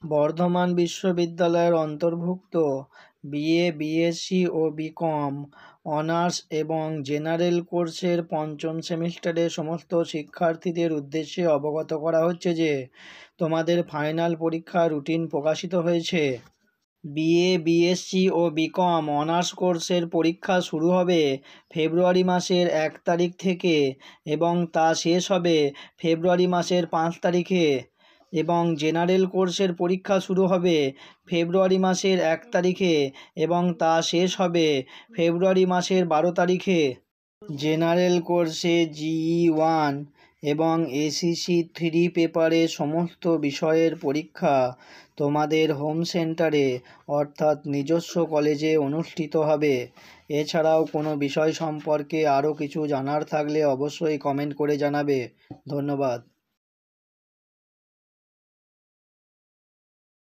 বর্ধমান বিশ্ববিদ্যালয়ের অন্তর্ভুক্ত BA, BSc ও BCom honours এবং জেনারেল কোর্সের পঞ্চম সেমিস্টারের সমস্ত শিক্ষার্থীদের উদ্দেশ্যে অবগত করা হচ্ছে যে তোমাদের ফাইনাল পরীক্ষার রুটিন প্রকাশিত হয়েছে। বিএ, বিএসসি ও বিকম অনার্স কোর্সের পরীক্ষা শুরু হবে ফেব্রুয়ারি মাসের 1 তারিখ থেকে এবং তা শেষ হবে ফেব্রুয়ারি মাসের 5 তারিখে, এবং জেনারেল কোর্সের পরীক্ষা শুরু হবে ফেব্রুয়ারি মাসের 1 তারিখে এবং তা শেষ হবে ফেব্রুয়ারি মাসের 12 তারিখে। জেনারেল কোর্সে GE1 এবং ACC3 পেপারে সমস্ত বিষয়ের পরীক্ষা তোমাদের হোম সেন্টারে অর্থাৎ নিজস্ব কলেজে অনুষ্ঠিত হবে। এছাড়াও কোনো বিষয় সম্পর্কে আরও কিছু জানার থাকলে অবশ্যই কমেন্ট করে জানাবে। ধন্যবাদ।